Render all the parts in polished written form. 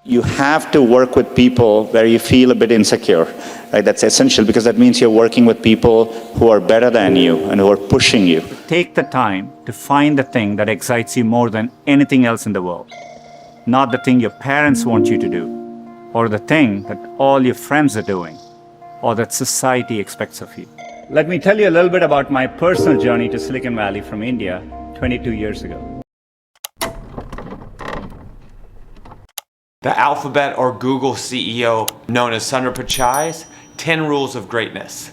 You have to work with people where you feel a bit insecure, right? That's essential because that means you're working with people who are better than you and who are pushing you. Take the time to find the thing that excites you more than anything else in the world. Not the thing your parents want you to do, or the thing that all your friends are doing, or that society expects of you. Let me tell you a little bit about my personal journey to Silicon Valley from India 22 years ago. The Alphabet or Google CEO, known as Sundar Pichai's 10 Rules of Greatness.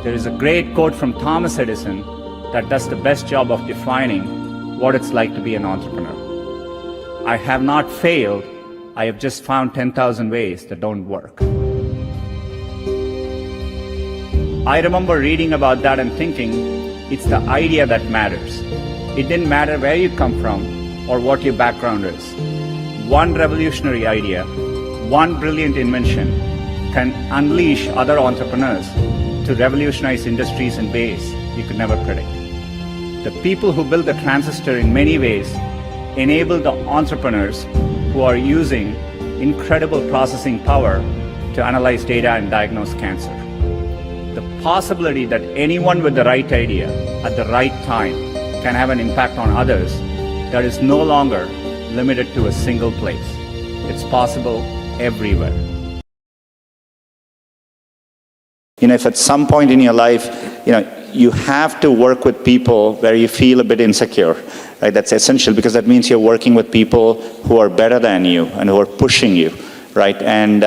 There is a great quote from Thomas Edison that does the best job of defining what it's like to be an entrepreneur. I have not failed, I have just found 10,000 ways that don't work. I remember reading about that and thinking, it's the idea that matters. It didn't matter where you come from or what your background is. One revolutionary idea, one brilliant invention can unleash other entrepreneurs to revolutionize industries in ways you could never predict. The people who build the transistor in many ways enable the entrepreneurs who are using incredible processing power to analyze data and diagnose cancer. The possibility that anyone with the right idea at the right time can have an impact on others that is no longer limited to a single place. It's possible everywhere. If at some point in your life, you have to work with people where you feel a bit insecure, right? That's essential because that means you're working with people who are better than you and who are pushing you, right? And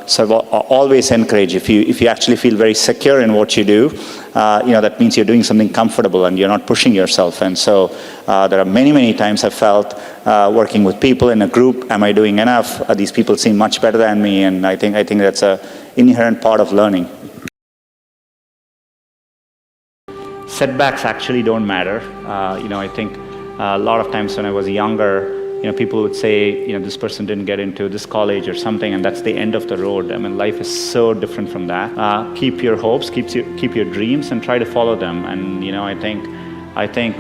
so I've always encourage, if you actually feel very secure in what you do, that means you're doing something comfortable and you're not pushing yourself. And so there are many times I've felt working with people in a group, am I doing enough? These people seem much better than me, and I think that's an inherent part of learning. Setbacks actually don't matter. I think a lot of times when I was younger, people would say, this person didn't get into this college or something, and that's the end of the road. I mean, life is so different from that. Keep your hopes, keep your dreams, and try to follow them. And I think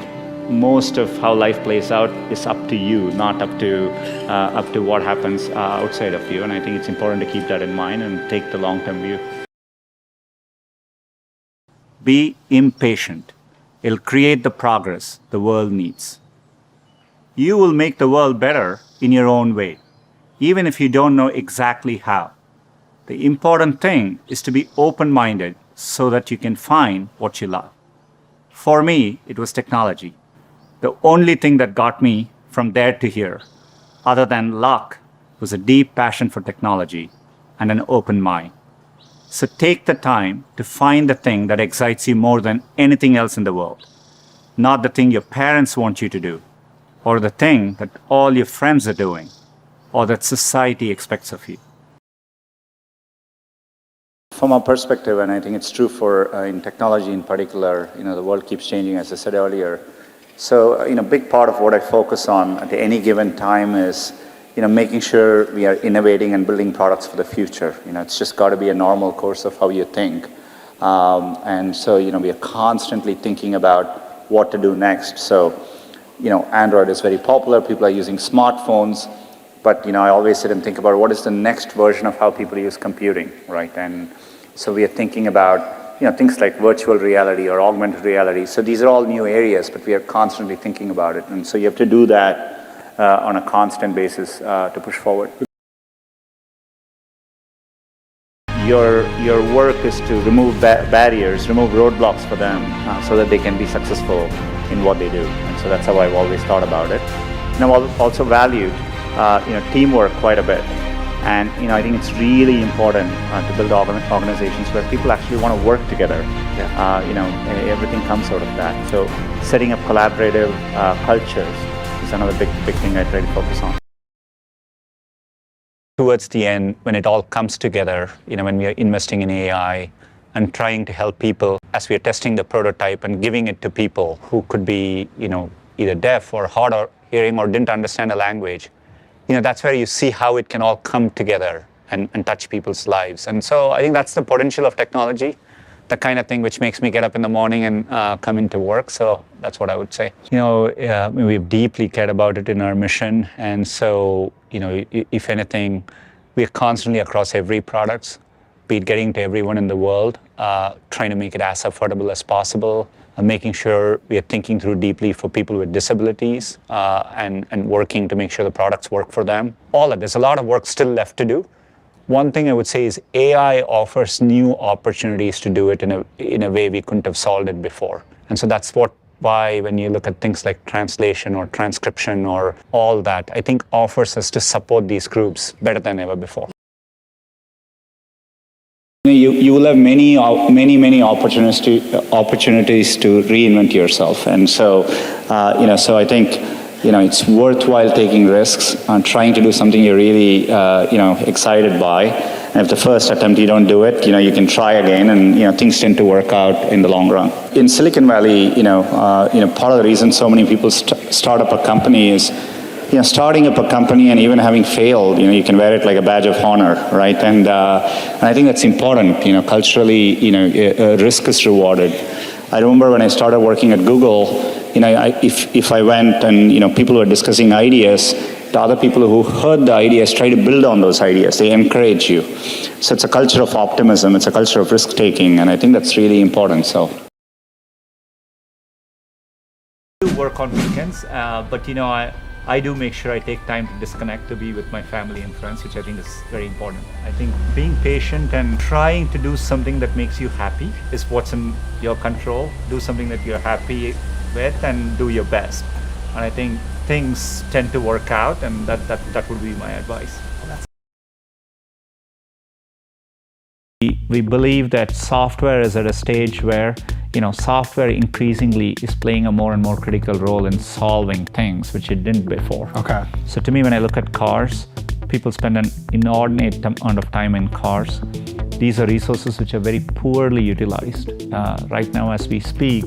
most of how life plays out is up to you, not up to what happens outside of you. And I think it's important to keep that in mind and take the long-term view. Be impatient. It'll create the progress the world needs. You will make the world better in your own way, even if you don't know exactly how. The important thing is to be open-minded so that you can find what you love. For me, it was technology. The only thing that got me from there to here, other than luck, was a deep passion for technology and an open mind. So take the time to find the thing that excites you more than anything else in the world. Not the thing your parents want you to do, or the thing that all your friends are doing, or that society expects of you. From our perspective, and I think it's true for in technology in particular, the world keeps changing, as I said earlier. So, a big part of what I focus on at any given time is making sure we are innovating and building products for the future. It's just got to be a normal course of how you think. And so, we are constantly thinking about what to do next. So, Android is very popular. People are using smartphones. But, I always sit and think about what is the next version of how people use computing, right? And so we are thinking about, things like virtual reality or augmented reality. So these are all new areas, but we are constantly thinking about it. And so you have to do that on a constant basis to push forward. Your work is to remove barriers, remove roadblocks for them so that they can be successful in what they do. And so that's how I've always thought about it. And I've also valued teamwork quite a bit. And I think it's really important to build organizations where people actually want to work together. Yeah. Everything comes out of that. So setting up collaborative cultures is another big thing I try to focus on. Towards the end, when it all comes together, when we are investing in AI and trying to help people as we are testing the prototype and giving it to people who could be, either deaf or hard of hearing or didn't understand a language, that's where you see how it can all come together and touch people's lives. And so I think that's the potential of technology. the kind of thing which makes me get up in the morning and come into work. So that's what I would say. We've deeply cared about it in our mission. And so, if anything, we are constantly across every product, be it getting to everyone in the world, trying to make it as affordable as possible, making sure we are thinking through deeply for people with disabilities, and working to make sure the products work for them. All that. There's a lot of work still left to do. One thing I would say is AI offers new opportunities to do it in a way we couldn't have solved it before. And so that's why when you look at things like translation or transcription or all that, I think offers us to support these groups better than ever before. You will have many opportunities to reinvent yourself, and so so I think it's worthwhile taking risks and trying to do something you're really excited by. And if the first attempt you don't do it, you can try again, and things tend to work out in the long run. In Silicon Valley, part of the reason so many people start up a company is, starting up a company and even having failed, you can wear it like a badge of honor, right? And I think that's important. Culturally, risk is rewarded. I remember when I started working at Google, if I went and people were discussing ideas, the other people who heard the ideas try to build on those ideas. They encourage you. So it's a culture of optimism. It's a culture of risk taking, and I think that's really important. So. I do work on weekends, but I do make sure I take time to disconnect, to be with my family and friends, which I think is very important. I think being patient and trying to do something that makes you happy is what's in your control. Do something that you're happy with and do your best. And I think things tend to work out, and that would be my advice. We believe that software is at a stage where software increasingly is playing a more and more critical role in solving things which it didn't before. Okay. So to me, when I look at cars, people spend an inordinate amount of time in cars. These are resources which are very poorly utilized. Right now, as we speak,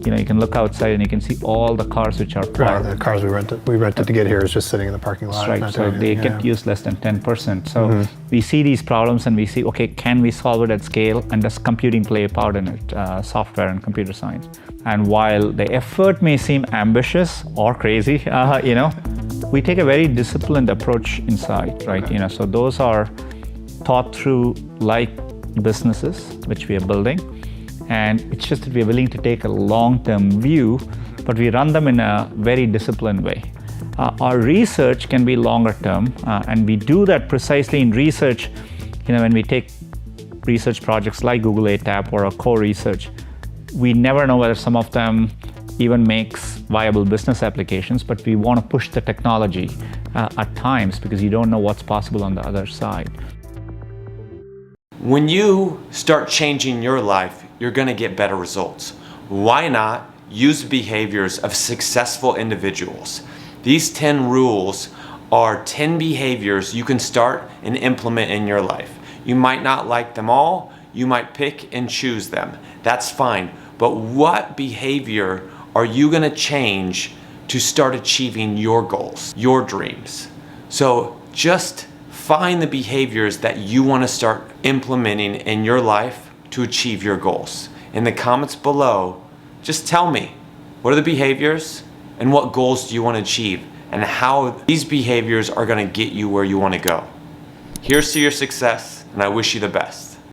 you can look outside and you can see all the cars which are parked. Right, the cars we rented to get here is just sitting in the parking lot. That's right. So they get used less than 10%. So we see these problems and we see, okay, can we solve it at scale? And does computing play a part in it? Software and computer science. And while the effort may seem ambitious or crazy, we take a very disciplined approach inside, right? So those are thought through like businesses which we are building. And it's just that we're willing to take a long-term view, but we run them in a very disciplined way. Our research can be longer term, and we do that precisely in research. When we take research projects like Google ATAP or a core research, we never know whether some of them even makes viable business applications, but we want to push the technology at times because you don't know what's possible on the other side. When you start changing your life, you're going to get better results. Why not use the behaviors of successful individuals? These 10 rules are 10 behaviors you can start and implement in your life. You might not like them all. You might pick and choose them. That's fine. But what behavior are you going to change to start achieving your goals, your dreams? So just find the behaviors that you want to start implementing in your life to achieve your goals. In the comments below, just tell me, what are the behaviors and what goals do you want to achieve and how these behaviors are going to get you where you want to go. Here's to your success, and I wish you the best.